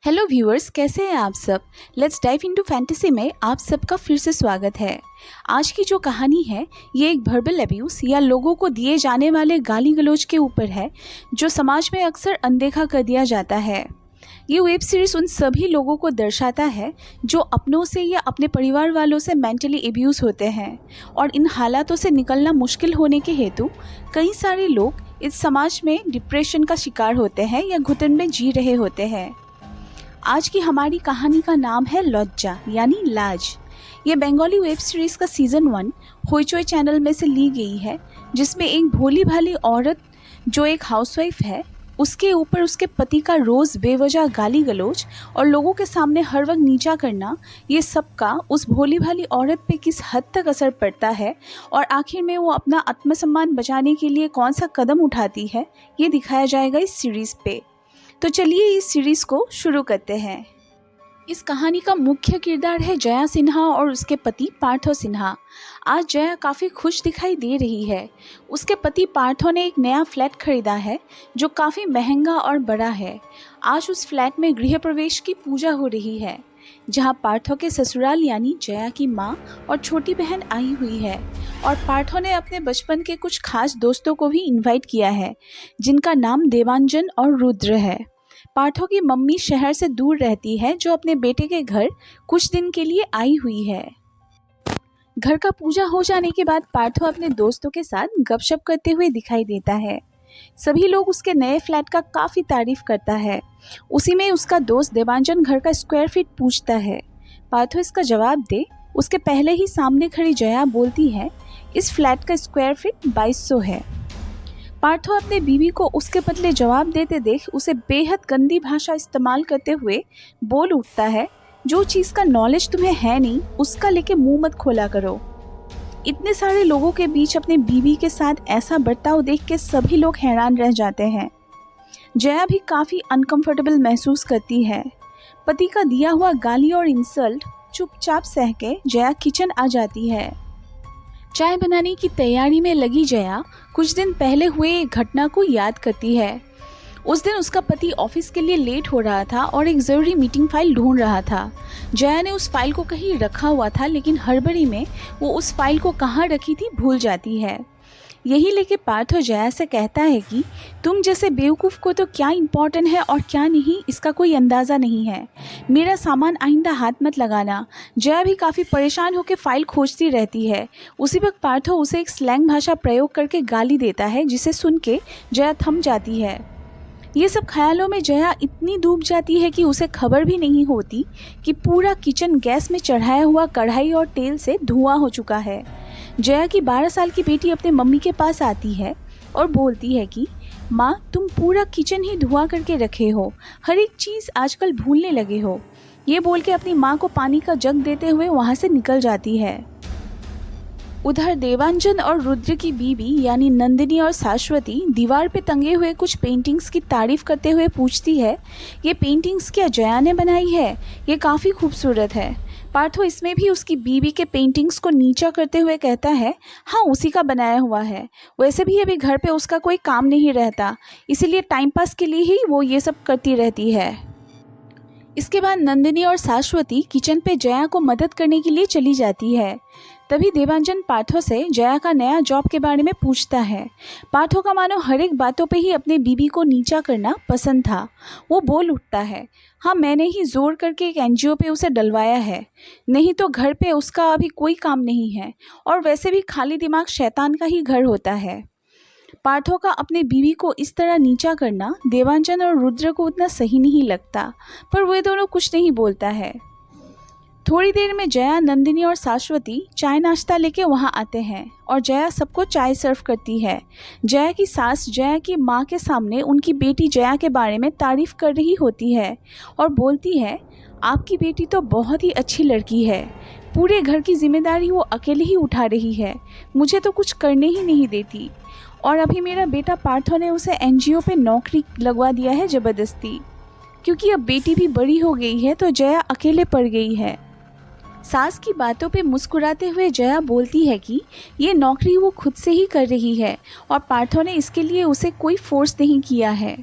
Hello viewers, कैसे हैं आप सब। लेट्स डाइव इनटू फैंटेसी में आप सबका फिर से स्वागत है। आज की जो कहानी है ये एक वर्बल अब्यूज़ या लोगों को दिए जाने वाले गाली गलौज के ऊपर है जो समाज में अक्सर अनदेखा कर दिया जाता है। ये वेब सीरीज़ उन सभी लोगों को दर्शाता है जो अपनों से या अपने परिवार वालों से मेंटली एब्यूज़ होते हैं और इन हालातों से निकलना मुश्किल होने के हेतु कई सारे लोग इस समाज में डिप्रेशन का शिकार होते हैं या घुटन में जी रहे होते हैं। आज की हमारी कहानी का नाम है लज्जा यानी लाज। ये बंगाली वेब सीरीज़ का सीज़न 1 होइचोई चैनल में से ली गई है, जिसमें एक भोली भाली औरत जो एक हाउसवाइफ है उसके ऊपर उसके पति का रोज़ बेवजह गाली गलौज और लोगों के सामने हर वक्त नीचा करना, ये सब का उस भोली भाली औरत पे किस हद तक असर पड़ता है और आखिर में वो अपना आत्मसम्मान बचाने के लिए कौन सा कदम उठाती है, ये दिखाया जाएगा इस सीरीज़ पे। तो चलिए इस सीरीज़ को शुरू करते हैं। इस कहानी का मुख्य किरदार है जया सिन्हा और उसके पति पार्थो सिन्हा। आज जया काफ़ी खुश दिखाई दे रही है। उसके पति पार्थो ने एक नया फ्लैट खरीदा है जो काफ़ी महंगा और बड़ा है। आज उस फ्लैट में गृह प्रवेश की पूजा हो रही है, जहां पार्थो के ससुराल यानी जया की माँ और छोटी बहन आई हुई है और पार्थो ने अपने बचपन के कुछ खास दोस्तों को भी इनवाइट किया है, जिनका नाम देवांजन और रुद्र है। पार्थो की मम्मी शहर से दूर रहती है, जो अपने बेटे के घर कुछ दिन के लिए आई हुई है। घर का पूजा हो जाने के बाद पार्थो अपने दोस्तों के साथ गपशप करते हुए दिखाई देता है। सभी लोग उसके नए फ्लैट का काफ़ी तारीफ करता है। उसी में उसका दोस्त देवांजन घर का स्क्वायर फीट पूछता है। पार्थो इसका जवाब दे उसके पहले ही सामने खड़ी जया बोलती है, इस फ्लैट का स्क्वायर फीट 2200 है। पार्थो अपने बीवी को उसके बदले जवाब देते देख उसे बेहद गंदी भाषा इस्तेमाल करते हुए बोल उठता है, जो चीज़ का नॉलेज तुम्हें है नहीं उसका लेके मुंह मत खोला करो। इतने सारे लोगों के बीच अपने बीवी के साथ ऐसा बर्ताव देख के सभी लोग हैरान रह जाते हैं। जया भी काफ़ी अनकंफर्टेबल महसूस करती है। पति का दिया हुआ गाली और इंसल्ट चुपचाप सह के जया किचन आ जाती है। चाय बनाने की तैयारी में लगी जया कुछ दिन पहले हुए एक घटना को याद करती है। उस दिन उसका पति ऑफिस के लिए लेट हो रहा था और एक ज़रूरी मीटिंग फाइल ढूंढ रहा था। जया ने उस फाइल को कहीं रखा हुआ था, लेकिन हड़बड़ी में वो उस फाइल को कहाँ रखी थी भूल जाती है। यही लेके पार्थो जया से कहता है कि तुम जैसे बेवकूफ़ को तो क्या इम्पोर्टेंट है और क्या नहीं इसका कोई अंदाज़ा नहीं है। मेरा सामान आइंदा हाथ मत लगाना। जया भी काफ़ी परेशान होकर फाइल खोजती रहती है। उसी वक्त पार्थो उसे एक स्लैंग भाषा प्रयोग करके गाली देता है, जिसे सुन के जया थम जाती है। ये सब ख्यालों में जया इतनी डूब जाती है कि उसे खबर भी नहीं होती कि पूरा किचन गैस में चढ़ाया हुआ कढ़ाई और तेल से धुआं हो चुका है। जया की 12 साल की बेटी अपने मम्मी के पास आती है और बोलती है कि माँ, तुम पूरा किचन ही धुआं करके रखे हो, हर एक चीज़ आजकल भूलने लगे हो। ये बोल के अपनी माँ को पानी का जग देते हुए वहाँ से निकल जाती है। उधर देवांजन और रुद्र की बीवी यानी नंदिनी और शाश्वती दीवार पे टंगे हुए कुछ पेंटिंग्स की तारीफ करते हुए पूछती है, ये पेंटिंग्स क्या जया ने बनाई है? ये काफ़ी खूबसूरत है। पार्थो इसमें भी उसकी बीवी के पेंटिंग्स को नीचा करते हुए कहता है, हाँ उसी का बनाया हुआ है। वैसे भी अभी घर पे उसका कोई काम नहीं रहता, इसीलिए टाइम पास के लिए ही वो ये सब करती रहती है। इसके बाद नंदिनी और शाश्वती किचन पे जया को मदद करने के लिए चली जाती है। तभी देवांजन पार्थो से जया का नया जॉब के बारे में पूछता है। पार्थो का मानो हर एक बातों पे ही अपने बीवी को नीचा करना पसंद था। वो बोल उठता है, हाँ मैंने ही जोर करके एक एनजीओ पे उसे डलवाया है, नहीं तो घर पे उसका अभी कोई काम नहीं है और वैसे भी खाली दिमाग शैतान का ही घर होता है। पार्थो का अपने बीवी को इस तरह नीचा करना देवांजन और रुद्र को उतना सही नहीं लगता, पर वे दोनों कुछ नहीं बोलता है। थोड़ी देर में जया, नंदिनी और शाश्वती चाय नाश्ता लेके वहाँ आते हैं और जया सबको चाय सर्व करती है। जया की सास जया की माँ के सामने उनकी बेटी जया के बारे में तारीफ कर रही होती है और बोलती है, आपकी बेटी तो बहुत ही अच्छी लड़की है, पूरे घर की जिम्मेदारी वो अकेले ही उठा रही है, मुझे तो कुछ करने ही नहीं देती। और अभी मेरा बेटा पार्थो ने उसे एनजीओ पे नौकरी लगवा दिया है ज़बरदस्ती, क्योंकि अब बेटी भी बड़ी हो गई है तो जया अकेले पड़ गई है। सास की बातों पे मुस्कुराते हुए जया बोलती है कि ये नौकरी वो खुद से ही कर रही है और पार्थो ने इसके लिए उसे कोई फोर्स नहीं किया है।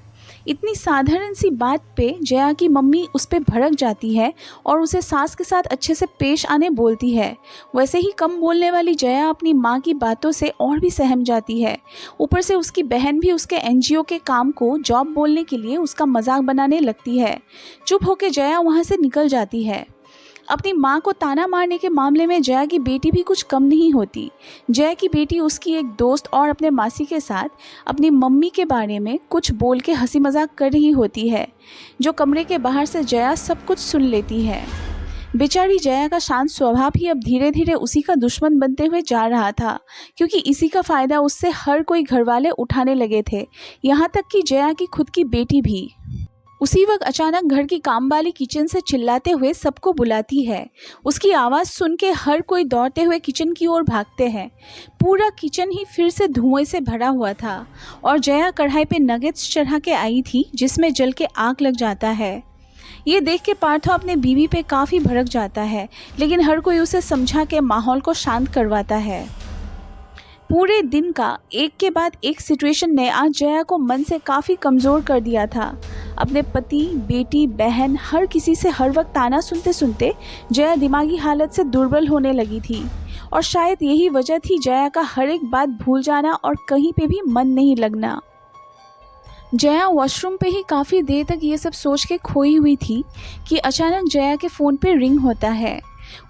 इतनी साधारण सी बात पे जया की मम्मी उस पे भड़क जाती है और उसे सास के साथ अच्छे से पेश आने बोलती है। वैसे ही कम बोलने वाली जया अपनी माँ की बातों से और भी सहम जाती है। ऊपर से उसकी बहन भी उसके एनजीओ के काम को जॉब बोलने के लिए उसका मजाक बनाने लगती है। चुप होकर जया वहाँ से निकल जाती है। अपनी माँ को ताना मारने के मामले में जया की बेटी भी कुछ कम नहीं होती। जया की बेटी उसकी एक दोस्त और अपने मासी के साथ अपनी मम्मी के बारे में कुछ बोल के हंसी मजाक कर रही होती है, जो कमरे के बाहर से जया सब कुछ सुन लेती है। बेचारी जया का शांत स्वभाव भी अब धीरे धीरे उसी का दुश्मन बनते हुए जा रहा था, क्योंकि इसी का फ़ायदा उससे हर कोई घरवाले उठाने लगे थे, यहाँ तक कि जया की खुद की बेटी भी। उसी वक्त अचानक घर की कामवाली किचन से चिल्लाते हुए सबको बुलाती है। उसकी आवाज़ सुन के हर कोई दौड़ते हुए किचन की ओर भागते हैं। पूरा किचन ही फिर से धुएं से भरा हुआ था और जया कढ़ाई पे नगेट्स चढ़ा के आई थी, जिसमें जल के आग लग जाता है। ये देख के पार्थो अपने बीवी पे काफ़ी भड़क जाता है, लेकिन हर कोई उसे समझा के माहौल को शांत करवाता है। पूरे दिन का एक के बाद एक सिचुएशन ने आज जया को मन से काफ़ी कमज़ोर कर दिया था। अपने पति, बेटी, बहन, हर किसी से हर वक्त ताना सुनते सुनते जया दिमागी हालत से दुर्बल होने लगी थी और शायद यही वजह थी जया का हर एक बात भूल जाना और कहीं पे भी मन नहीं लगना। जया वॉशरूम पे ही काफ़ी देर तक ये सब सोच के खोई हुई थी कि अचानक जया के फ़ोन पे रिंग होता है।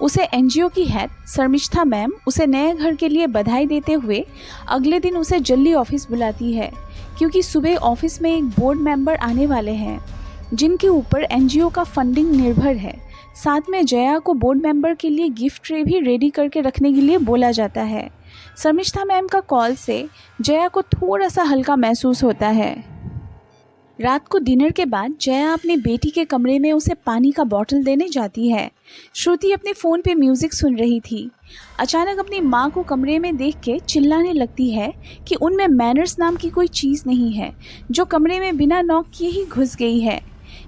उसे एनजीओ की हेड शर्मिष्ठा मैम उसे नए घर के लिए बधाई देते हुए अगले दिन उसे जल्दी ऑफिस बुलाती है, क्योंकि सुबह ऑफिस में एक बोर्ड मेंबर आने वाले हैं जिनके ऊपर एनजीओ का फंडिंग निर्भर है। साथ में जया को बोर्ड मेंबर के लिए गिफ्ट ट्रे भी रेडी करके रखने के लिए बोला जाता है। शर्मिष्ठा मैम का कॉल से जया को थोड़ा सा हल्का महसूस होता है। रात को डिनर के बाद जया अपनी बेटी के कमरे में उसे पानी का बॉटल देने जाती है। श्रुति अपने फ़ोन पे म्यूज़िक सुन रही थी। अचानक अपनी माँ को कमरे में देख के चिल्लाने लगती है कि उनमें मैनर्स नाम की कोई चीज़ नहीं है, जो कमरे में बिना नॉक किए ही घुस गई है।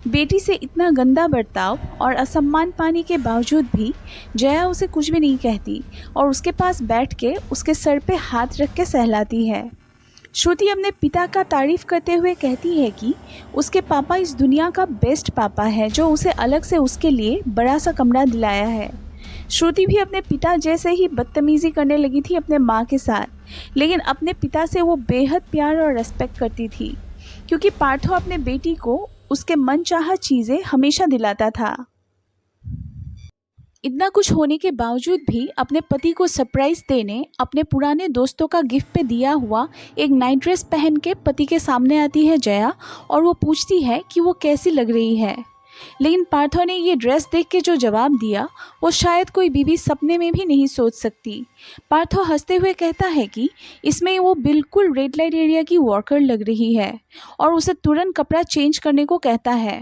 बेटी से इतना गंदा बर्ताव और असम्मान पाने के बावजूद भी जया उसे कुछ भी नहीं कहती और उसके पास बैठ के उसके सर पे हाथ रख के सहलाती है। श्रुति अपने पिता का तारीफ करते हुए कहती है कि उसके पापा इस दुनिया का बेस्ट पापा है, जो उसे अलग से उसके लिए बड़ा सा कमरा दिलाया है। श्रुति भी अपने पिता जैसे ही बदतमीज़ी करने लगी थी अपने माँ के साथ, लेकिन अपने पिता से वो बेहद प्यार और रेस्पेक्ट करती थी, क्योंकि पार्थो अपने बेटी को उसके मनचाहा चीज़ें हमेशा दिलाता था। इतना कुछ होने के बावजूद भी अपने पति को सरप्राइज़ देने अपने पुराने दोस्तों का गिफ्ट पे दिया हुआ एक नाइट ड्रेस पहन के पति के सामने आती है जया और वो पूछती है कि वो कैसी लग रही है। लेकिन पार्थो ने ये ड्रेस देख के जो जवाब दिया वो शायद कोई बीवी सपने में भी नहीं सोच सकती। पार्थो हंसते हुए कहता है कि इसमें वो बिल्कुल रेड लाइट एरिया की वर्कर लग रही है और उसे तुरंत कपड़ा चेंज करने को कहता है।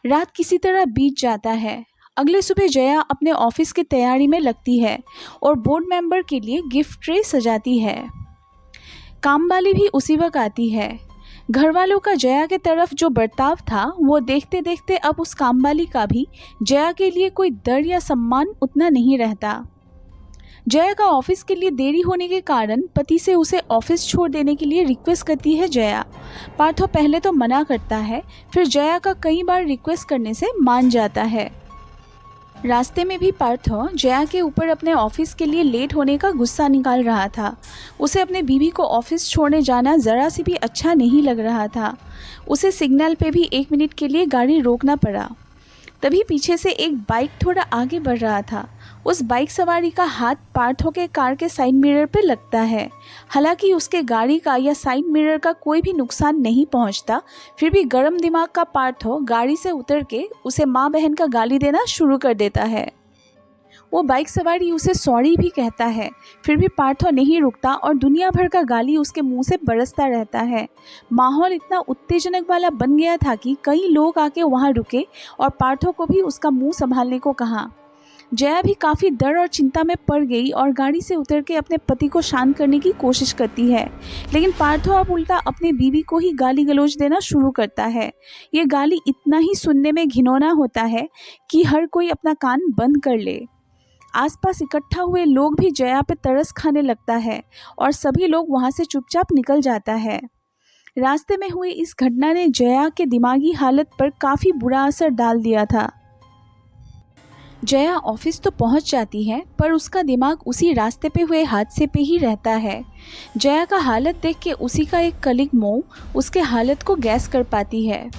रात किसी तरह बीत जाता है। अगले सुबह जया अपने ऑफिस की तैयारी में लगती है और बोर्ड मेंबर के लिए गिफ्ट ट्रे सजाती है। काम वाली भी उसी वक्त आती है। घर वालों का जया के तरफ जो बर्ताव था वो देखते देखते अब उस काम वाली का भी जया के लिए कोई डर या सम्मान उतना नहीं रहता। जया का ऑफिस के लिए देरी होने के कारण पति से उसे ऑफिस छोड़ देने के लिए रिक्वेस्ट करती है जया। पार्थो पहले तो मना करता है, फिर जया का कई बार रिक्वेस्ट करने से मान जाता है। रास्ते में भी पार्थो जया के ऊपर अपने ऑफिस के लिए लेट होने का गुस्सा निकाल रहा था। उसे अपने बीवी को ऑफिस छोड़ने जाना ज़रा सी भी अच्छा नहीं लग रहा था। उसे सिग्नल पे भी 1 मिनट के लिए गाड़ी रोकना पड़ा। तभी पीछे से एक बाइक थोड़ा आगे बढ़ रहा था। उस बाइक सवारी का हाथ पार्थो के कार के साइड मिरर पे लगता है। हालांकि उसके गाड़ी का या साइड मिरर का कोई भी नुकसान नहीं पहुंचता, फिर भी गर्म दिमाग का पार्थो गाड़ी से उतर के उसे माँ बहन का गाली देना शुरू कर देता है। वो बाइक सवारी उसे सॉरी भी कहता है, फिर भी पार्थो नहीं रुकता और दुनिया भर का गाली उसके मुंह से बरसता रहता है। माहौल इतना उत्तेजनक वाला बन गया था कि कई लोग आके वहाँ रुके और पार्थो को भी उसका मुंह संभालने को कहा। जया भी काफ़ी डर और चिंता में पड़ गई और गाड़ी से उतर के अपने पति को शांत करने की कोशिश करती है, लेकिन पार्थो अब उल्टा अपनी बीवी को ही गाली गलौज देना शुरू करता है। ये गाली इतना ही सुनने में घिनौना होता है कि हर कोई अपना कान बंद कर ले। आसपास इकट्ठा हुए लोग भी जया पे तरस खाने लगता है और सभी लोग वहाँ से चुपचाप निकल जाता है। रास्ते में हुई इस घटना ने जया के दिमागी हालत पर काफ़ी बुरा असर डाल दिया था। जया ऑफिस तो पहुंच जाती है, पर उसका दिमाग उसी रास्ते पे हुए हादसे पे ही रहता है। जया का हालत देख के उसी का एक कलीग मो उसके हालत को गैस कर पाती है।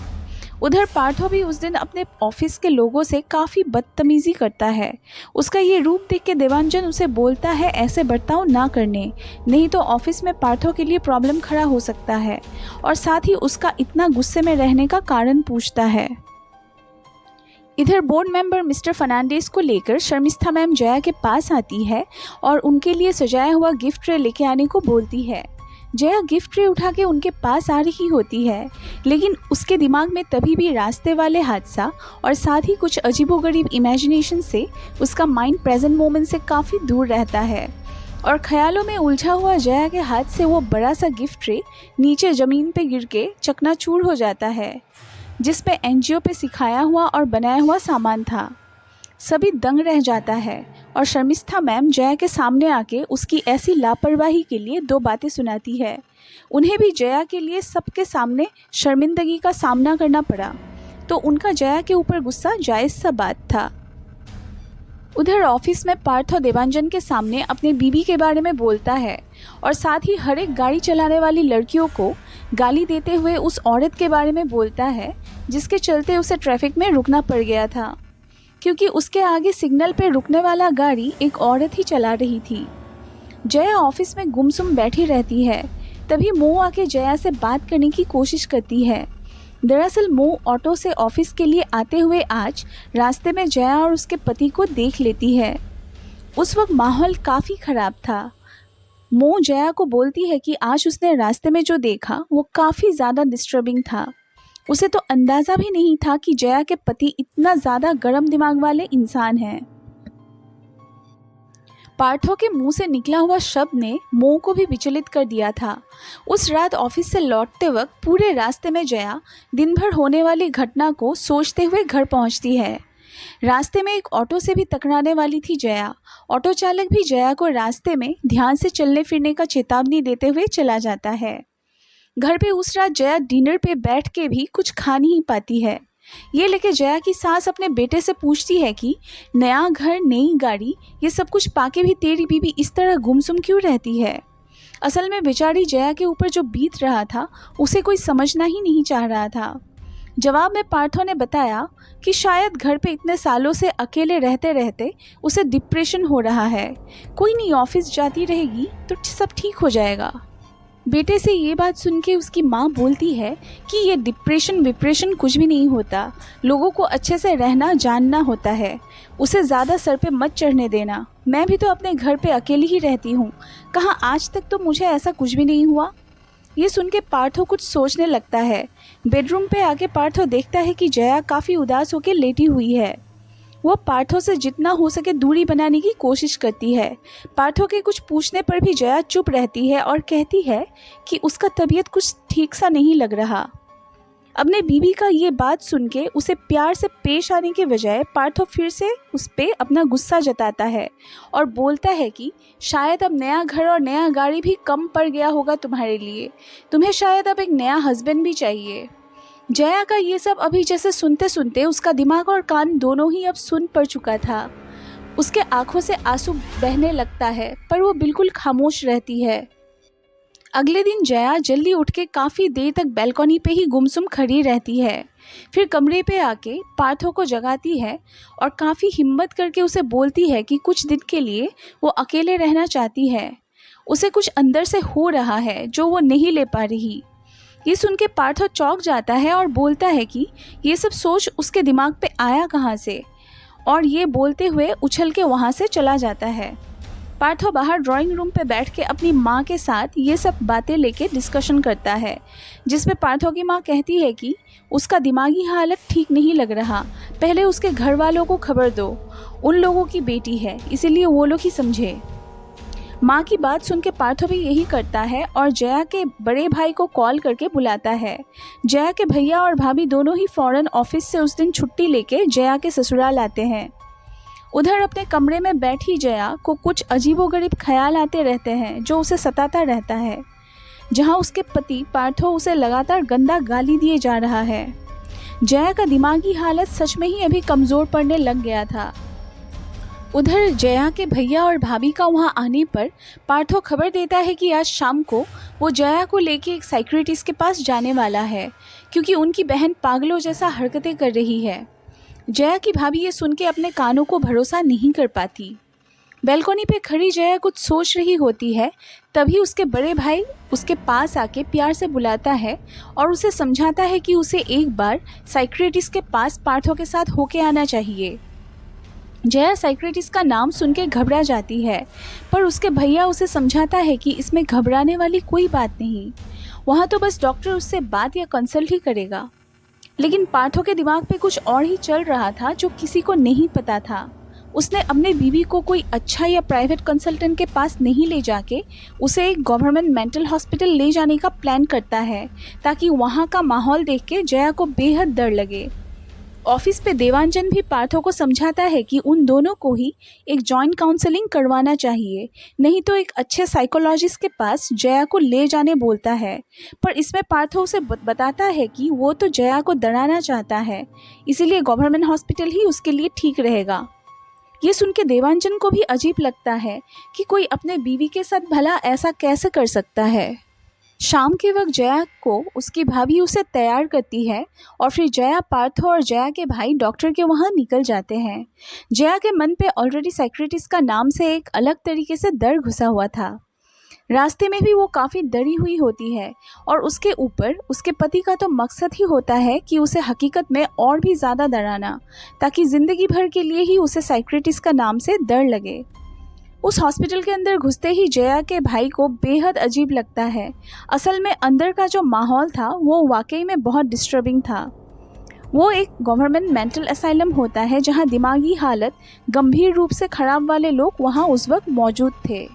उधर पार्थो भी उस दिन अपने ऑफिस के लोगों से काफ़ी बदतमीज़ी करता है। उसका ये रूप देख के देवांजन उसे बोलता है ऐसे बर्ताव ना करने, नहीं तो ऑफिस में पार्थो के लिए प्रॉब्लम खड़ा हो सकता है, और साथ ही उसका इतना गुस्से में रहने का कारण पूछता है। इधर बोर्ड मेंबर मिस्टर फर्नांडिस को लेकर शर्मिष्ठा मैम जया के पास आती है और उनके लिए सजाया हुआ गिफ्ट ट्रे लेके आने को बोलती है। जया गिफ्ट ट्रे उठा के उनके पास आ रही होती है, लेकिन उसके दिमाग में तभी भी रास्ते वाले हादसा और साथ ही कुछ अजीबोगरीब इमेजिनेशन से उसका माइंड प्रेजेंट मोमेंट से काफ़ी दूर रहता है, और ख्यालों में उलझा हुआ जया के हाथ से वो बड़ा सा गिफ्ट ट्रे नीचे ज़मीन पे गिर के चकनाचूर हो जाता है, जिसमें एनजीओ पे सिखाया हुआ और बनाया हुआ सामान था। सभी दंग रह जाता है और शर्मिष्ठा मैम जया के सामने आके उसकी ऐसी लापरवाही के लिए 2 बातें सुनाती है। उन्हें भी जया के लिए सबके सामने शर्मिंदगी का सामना करना पड़ा, तो उनका जया के ऊपर गुस्सा जायज़ सा बात था। उधर ऑफिस में पार्थो देवांजन के सामने अपने बीवी के बारे में बोलता है और साथ ही हर एक गाड़ी चलाने वाली लड़कियों को गाली देते हुए उस औरत के बारे में बोलता है जिसके चलते उसे ट्रैफिक में रुकना पड़ गया था, क्योंकि उसके आगे सिग्नल पे रुकने वाला गाड़ी एक औरत ही चला रही थी। जया ऑफिस में गुमसुम बैठी रहती है, तभी मो आके जया से बात करने की कोशिश करती है। दरअसल मो ऑटो से ऑफिस के लिए आते हुए आज रास्ते में जया और उसके पति को देख लेती है। उस वक्त माहौल काफ़ी ख़राब था। मो जया को बोलती है कि आज उसने रास्ते में जो देखा वो काफ़ी ज़्यादा डिस्टर्बिंग था। उसे तो अंदाज़ा भी नहीं था कि जया के पति इतना ज़्यादा गर्म दिमाग वाले इंसान हैं। पार्थो के मुंह से निकला हुआ शब्द ने मो को भी विचलित कर दिया था। उस रात ऑफिस से लौटते वक्त पूरे रास्ते में जया दिन भर होने वाली घटना को सोचते हुए घर पहुंचती है। रास्ते में एक ऑटो से भी टकराने वाली थी जया। ऑटो चालक भी जया को रास्ते में ध्यान से चलने फिरने का चेतावनी देते हुए चला जाता है। घर पे उस रात जया डिनर पे बैठ के भी कुछ खा नहीं पाती है। ये लेके जया की सास अपने बेटे से पूछती है कि नया घर, नई गाड़ी, ये सब कुछ पाके भी तेरी बीवी इस तरह गुमसुम क्यों रहती है। असल में बेचारी जया के ऊपर जो बीत रहा था उसे कोई समझना ही नहीं चाह रहा था। जवाब में पार्थो ने बताया कि शायद घर पे इतने सालों से अकेले रहते रहते उसे डिप्रेशन हो रहा है। कोई नहीं, ऑफिस जाती रहेगी तो सब ठीक हो जाएगा। बेटे से ये बात सुन के उसकी माँ बोलती है कि ये डिप्रेशन कुछ भी नहीं होता, लोगों को अच्छे से रहना जानना होता है, उसे ज़्यादा सर पे मत चढ़ने देना। मैं भी तो अपने घर पे अकेली ही रहती हूँ, कहाँ आज तक तो मुझे ऐसा कुछ भी नहीं हुआ। ये सुन के पार्थो कुछ सोचने लगता है। बेडरूम पे आके पार्थो देखता है कि जया काफ़ी उदास होकर लेटी हुई है। वो पार्थो से जितना हो सके दूरी बनाने की कोशिश करती है। पार्थो के कुछ पूछने पर भी जया चुप रहती है और कहती है कि उसका तबीयत कुछ ठीक सा नहीं लग रहा। अपने बीवी का ये बात सुन के उसे प्यार से पेश आने के बजाय पार्थो फिर से उस पर अपना गुस्सा जताता है और बोलता है कि शायद अब नया घर और नया गाड़ी भी कम पड़ गया होगा तुम्हारे लिए, तुम्हें शायद अब एक नया हस्बैंड भी चाहिए। जया का ये सब अभी जैसे सुनते सुनते उसका दिमाग और कान दोनों ही अब सुन पड़ चुका था। उसके आंखों से आंसू बहने लगता है, पर वो बिल्कुल खामोश रहती है। अगले दिन जया जल्दी उठ के काफ़ी देर तक बैल्कनी पे ही गुमसुम खड़ी रहती है। फिर कमरे पे आके पार्थो को जगाती है और काफ़ी हिम्मत करके उसे बोलती है कि कुछ दिन के लिए वो अकेले रहना चाहती है। उसे कुछ अंदर से हो रहा है जो वो नहीं ले पा रही। ये सुन के पार्थो चौंक जाता है और बोलता है कि ये सब सोच उसके दिमाग पे आया कहाँ से, और ये बोलते हुए उछल के वहाँ से चला जाता है। पार्थो बाहर ड्राइंग रूम पे बैठ के अपनी माँ के साथ ये सब बातें लेके डिस्कशन करता है, जिसमें पार्थो की माँ कहती है कि उसका दिमागी हालत ठीक नहीं लग रहा, पहले उसके घर वालों को खबर दो, उन लोगों की बेटी है इसीलिए वो लोग ही समझे। माँ की बात सुन के पार्थो भी यही करता है और जया के बड़े भाई को कॉल करके बुलाता है। जया के भैया और भाभी दोनों ही फौरन ऑफिस से उस दिन छुट्टी लेके जया के ससुराल आते हैं। उधर अपने कमरे में बैठी जया को कुछ अजीबोगरीब ख्याल आते रहते हैं जो उसे सताता रहता है। जहां उसके पति पार्थो उसे लगातार गंदा गाली दिए जा रहा है। जया का दिमागी हालत सच में ही अभी कमज़ोर पड़ने लग गया था। उधर जया के भैया और भाभी का वहां आने पर पार्थो खबर देता है कि आज शाम को वो जया को लेके एक साइकियाट्रिस्ट के पास जाने वाला है, क्योंकि उनकी बहन पागलों जैसा हरकतें कर रही है। जया की भाभी ये सुन के अपने कानों को भरोसा नहीं कर पाती। बैल्कनी पे खड़ी जया कुछ सोच रही होती है, तभी उसके बड़े भाई उसके पास आके प्यार से बुलाता है और उसे समझाता है कि उसे एक बार साइकियाट्रिस्ट के पास पार्थो के साथ होके आना चाहिए। जया साइकियाट्रिस्ट का नाम सुन के घबरा जाती है, पर उसके भैया उसे समझाता है कि इसमें घबराने वाली कोई बात नहीं, वहाँ तो बस डॉक्टर उससे बात या कंसल्ट ही करेगा। लेकिन पार्थो के दिमाग पे कुछ और ही चल रहा था जो किसी को नहीं पता था। उसने अपने बीवी को कोई अच्छा या प्राइवेट कंसल्टेंट के पास नहीं ले जाके उसे एक गवर्नमेंट मेंटल हॉस्पिटल ले जाने का प्लान करता है, ताकि वहाँ का माहौल देख के जया को बेहद डर लगे। ऑफिस पे देवांजन भी पार्थो को समझाता है कि उन दोनों को ही एक जॉइंट काउंसलिंग करवाना चाहिए, नहीं तो एक अच्छे साइकोलॉजिस्ट के पास जया को ले जाने बोलता है। पर इसमें पार्थो उसे बताता है कि वो तो जया को डराना चाहता है, इसीलिए गवर्नमेंट हॉस्पिटल ही उसके लिए ठीक रहेगा। ये सुन के देवांजन को भी अजीब लगता है कि कोई अपने बीवी के साथ भला ऐसा कैसे कर सकता है। शाम के वक्त जया को उसकी भाभी उसे तैयार करती है और फिर जया, पार्थो और जया के भाई डॉक्टर के वहाँ निकल जाते हैं। जया के मन पे ऑलरेडी साइकियाट्रिस्ट का नाम से एक अलग तरीके से डर घुसा हुआ था। रास्ते में भी वो काफ़ी डरी हुई होती है और उसके ऊपर उसके पति का तो मकसद ही होता है कि उसे हकीकत में और भी ज़्यादा डराना, ताकि ज़िंदगी भर के लिए ही उसे साइकियाट्रिस्ट का नाम से डर लगे। उस हॉस्पिटल के अंदर घुसते ही जया के भाई को बेहद अजीब लगता है। असल में अंदर का जो माहौल था वो वाकई में बहुत डिस्टर्बिंग था। वो एक गवर्नमेंट मेंटल असाइलम होता है जहां दिमागी हालत गंभीर रूप से खराब वाले लोग वहां उस वक्त मौजूद थे।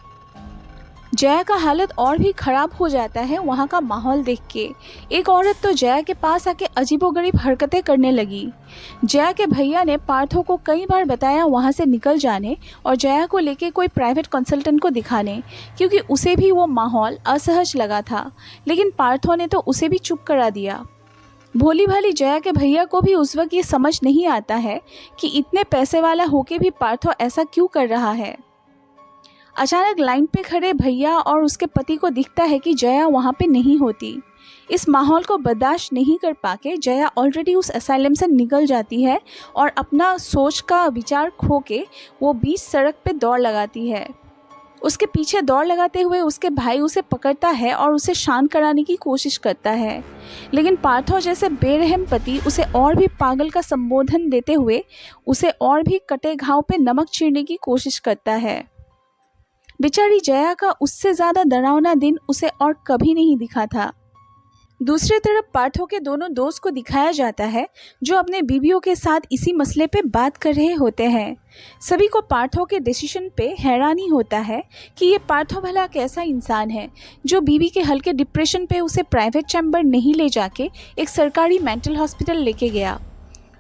जया का हालत और भी ख़राब हो जाता है वहाँ का माहौल देख के। एक औरत तो जया के पास आके अजीबोगरीब हरकतें करने लगी। जया के भैया ने पार्थो को कई बार बताया वहाँ से निकल जाने और जया को लेके कोई प्राइवेट कंसल्टेंट को दिखाने, क्योंकि उसे भी वो माहौल असहज लगा था। लेकिन पार्थो ने तो उसे भी चुप करा दिया। भोली भाली जया के भैया को भी उस वक्त ये समझ नहीं आता है कि इतने पैसे वाला होके भी पार्थो ऐसा क्यों कर रहा है। अचानक लाइन पे खड़े भैया और उसके पति को दिखता है कि जया वहाँ पे नहीं होती। इस माहौल को बर्दाश्त नहीं कर पाके जया ऑलरेडी उस असाइलम से निकल जाती है और अपना सोच का विचार खो के वो बीच सड़क पे दौड़ लगाती है। उसके पीछे दौड़ लगाते हुए उसके भाई उसे पकड़ता है और उसे शांत कराने की कोशिश करता है, लेकिन पार्थो जैसे बेरहम पति उसे और भी पागल का संबोधन देते हुए उसे और भी कटे घाव पे नमक चीरने की कोशिश करता है। बेचारी जया का उससे ज़्यादा डरावना दिन उसे और कभी नहीं दिखा था। दूसरी तरफ पार्थो के दोनों दोस्त को दिखाया जाता है जो अपने बीवियों के साथ इसी मसले पे बात कर रहे होते हैं। सभी को पार्थो के डिसीजन पे हैरानी होता है कि ये पार्थो भला कैसा इंसान है जो बीवी के हल्के डिप्रेशन पे उसे प्राइवेट चैम्बर नहीं ले जाके एक सरकारी मेंटल हॉस्पिटल लेके गया।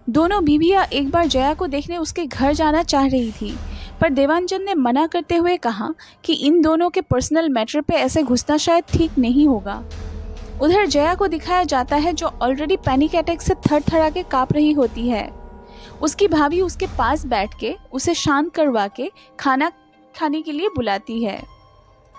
दोनों बीवियाँ एक बार जया को देखने उसके घर जाना चाह रही थी, पर देवांजन ने मना करते हुए कहा कि इन दोनों के पर्सनल मैटर पे ऐसे घुसना शायद ठीक नहीं होगा। उधर जया को दिखाया जाता है जो ऑलरेडी पैनिक अटैक से थरथरा के काँप रही होती है। उसकी भाभी उसके पास बैठ के उसे शांत करवा के खाना खाने के लिए बुलाती है।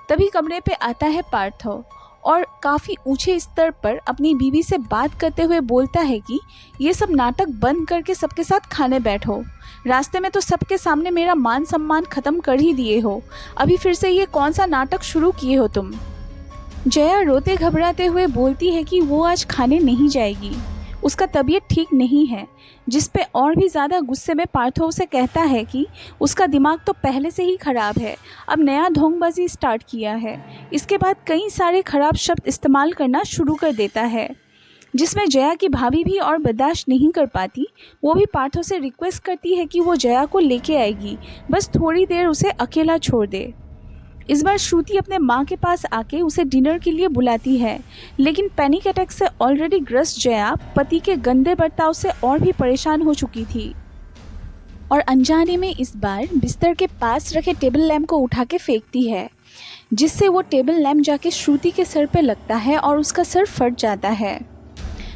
तभी कमरे पे आता है पार्थो और काफ़ी ऊंचे स्तर पर अपनी बीवी से बात करते हुए बोलता है कि ये सब नाटक बंद करके सबके साथ खाने बैठो। रास्ते में तो सबके सामने मेरा मान सम्मान ख़त्म कर ही दिए हो, अभी फिर से ये कौन सा नाटक शुरू किए हो तुम। जया रोते घबराते हुए बोलती है कि वो आज खाने नहीं जाएगी, उसका तबीयत ठीक नहीं है, जिस पे और भी ज़्यादा गुस्से में पार्थो उसे कहता है कि उसका दिमाग तो पहले से ही ख़राब है, अब नया ढोंगबाजी स्टार्ट किया है। इसके बाद कई सारे ख़राब शब्द इस्तेमाल करना शुरू कर देता है, जिसमें जया की भाभी भी और बर्दाश्त नहीं कर पाती। वो भी पार्थो से रिक्वेस्ट करती है कि वो जया को लेके आएगी, बस थोड़ी देर उसे अकेला छोड़ दे। इस बार श्रुति अपने माँ के पास आके उसे डिनर के लिए बुलाती है, लेकिन पैनिक अटैक से ऑलरेडी ग्रस्त जया पति के गंदे बर्ताव से और भी परेशान हो चुकी थी और अनजाने में इस बार बिस्तर के पास रखे टेबल लैंप को उठा के फेंकती है। जिससे वो टेबल लैंप जाके श्रुति के सर पे लगता है और उसका सर फट जाता है।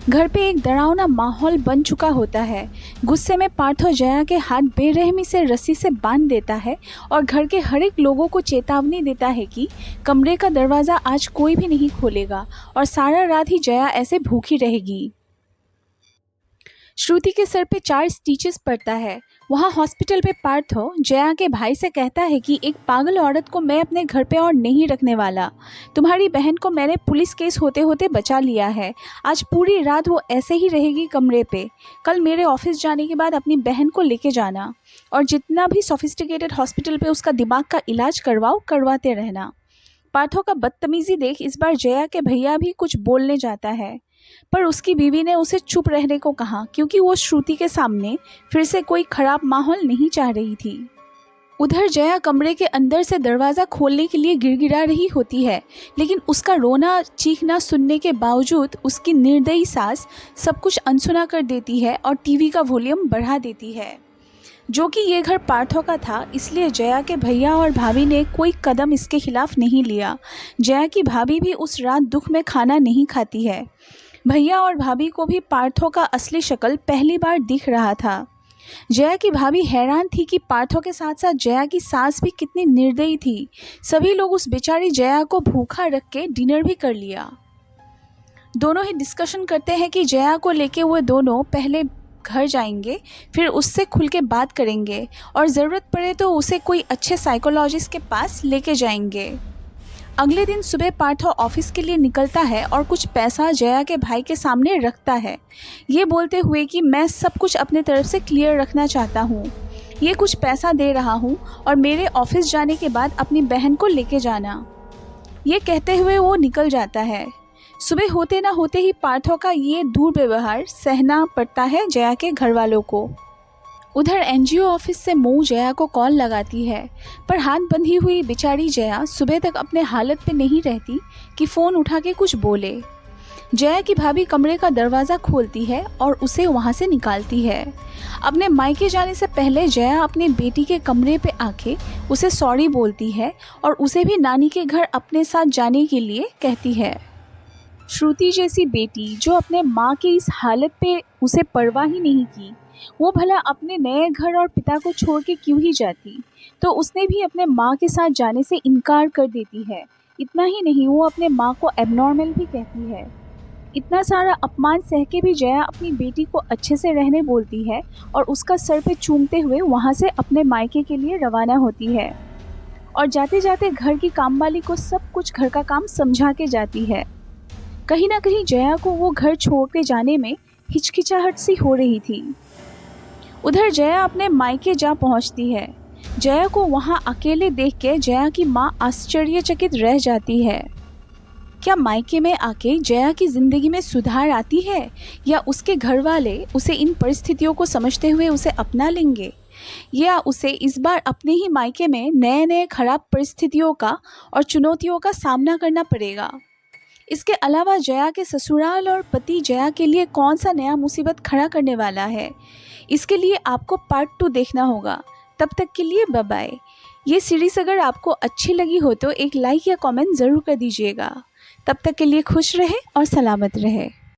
घर पे एक डरावना माहौल बन चुका होता है। गुस्से में पार्थो जया के हाथ बेरहमी से रस्सी से बांध देता है और घर के हर एक लोगों को चेतावनी देता है कि कमरे का दरवाज़ा आज कोई भी नहीं खोलेगा और सारा रात ही जया ऐसे भूखी रहेगी। श्रुति के सर पे 4 स्टिचेस पड़ता है। वहाँ हॉस्पिटल पे पार्थो जया के भाई से कहता है कि एक पागल औरत को मैं अपने घर पे और नहीं रखने वाला। तुम्हारी बहन को मैंने पुलिस केस होते होते बचा लिया है। आज पूरी रात वो ऐसे ही रहेगी कमरे पे। कल मेरे ऑफिस जाने के बाद अपनी बहन को लेके जाना और जितना भी सोफिस्टिकेटेड हॉस्पिटल पे उसका दिमाग का इलाज करवाते रहना। पार्थो का बदतमीजी देख इस बार जया के भैया भी कुछ बोलने जाता है, पर उसकी बीवी ने उसे चुप रहने को कहा क्योंकि वो श्रुति के सामने फिर से कोई खराब माहौल नहीं चाह रही थी। उधर जया कमरे के अंदर से दरवाज़ा खोलने के लिए गिड़गिड़ा रही होती है, लेकिन उसका रोना चीखना सुनने के बावजूद उसकी निर्दयी सास सब कुछ अनसुना कर देती है और टीवी का वॉल्यूम बढ़ा देती है। जो कि ये घर पार्थो का था, इसलिए जया के भैया और भाभी ने कोई कदम इसके खिलाफ नहीं लिया। जया की भाभी भी उस रात दुख में खाना नहीं खाती है। भैया और भाभी को भी पार्थो का असली शक्ल पहली बार दिख रहा था। जया की भाभी हैरान थी कि पार्थो के साथ साथ जया की सास भी कितनी निर्दयी थी। सभी लोग उस बेचारी जया को भूखा रख के डिनर भी कर लिया। दोनों ही डिस्कशन करते हैं कि जया को लेके वो दोनों पहले घर जाएंगे, फिर उससे खुल के बात करेंगे और ज़रूरत पड़े तो उसे कोई अच्छे साइकोलॉजिस्ट के पास लेके जाएंगे। अगले दिन सुबह पार्थो ऑफिस के लिए निकलता है और कुछ पैसा जया के भाई के सामने रखता है, ये बोलते हुए कि मैं सब कुछ अपने तरफ से क्लियर रखना चाहता हूँ। ये कुछ पैसा दे रहा हूँ और मेरे ऑफिस जाने के बाद अपनी बहन को लेके जाना। ये कहते हुए वो निकल जाता है। सुबह होते ना होते ही पार्थो का ये दुर्व्यवहार सहना पड़ता है जया के घर वालों को। उधर एनजीओ ऑफिस से मऊ जया को कॉल लगाती है, पर हाथ बंधी हुई बेचारी जया सुबह तक अपने हालत पे नहीं रहती कि फ़ोन उठा के कुछ बोले। जया की भाभी कमरे का दरवाज़ा खोलती है और उसे वहाँ से निकालती है। अपने मायके जाने से पहले जया अपनी बेटी के कमरे पे आके उसे सॉरी बोलती है और उसे भी नानी के घर अपने साथ जाने के लिए कहती है। श्रुति जैसी बेटी जो अपने माँ की इस हालत पे उसे परवाह ही नहीं की, वो भला अपने नए घर और पिता को छोड़ के क्यों ही जाती, तो उसने भी अपने माँ के साथ जाने से इनकार कर देती है। इतना ही नहीं, वो अपने माँ को एबनॉर्मल भी कहती है। इतना सारा अपमान सह के भी जया अपनी बेटी को अच्छे से रहने बोलती है और उसका सर पे चूमते हुए वहाँ से अपने मायके के लिए रवाना होती है और जाते जाते घर की कामवाली को सब कुछ घर का काम समझा के जाती है। कहीं ना कहीं जया को वो घर छोड़ के जाने में हिचकिचाहट सी हो रही थी। उधर जया अपने मायके जा पहुंचती है। जया को वहां अकेले देख के जया की माँ आश्चर्यचकित रह जाती है। क्या मायके में आके जया की ज़िंदगी में सुधार आती है या उसके घर वाले उसे इन परिस्थितियों को समझते हुए उसे अपना लेंगे, या उसे इस बार अपने ही मायके में नए नए खराब परिस्थितियों का और चुनौतियों का सामना करना पड़ेगा। इसके अलावा जया के ससुराल और पति जया के लिए कौन सा नया मुसीबत खड़ा करने वाला है, इसके लिए आपको पार्ट 2 देखना होगा। तब तक के लिए बाय बाय। ये सीरीज़ अगर आपको अच्छी लगी हो तो एक लाइक या कमेंट ज़रूर कर दीजिएगा। तब तक के लिए खुश रहे और सलामत रहे।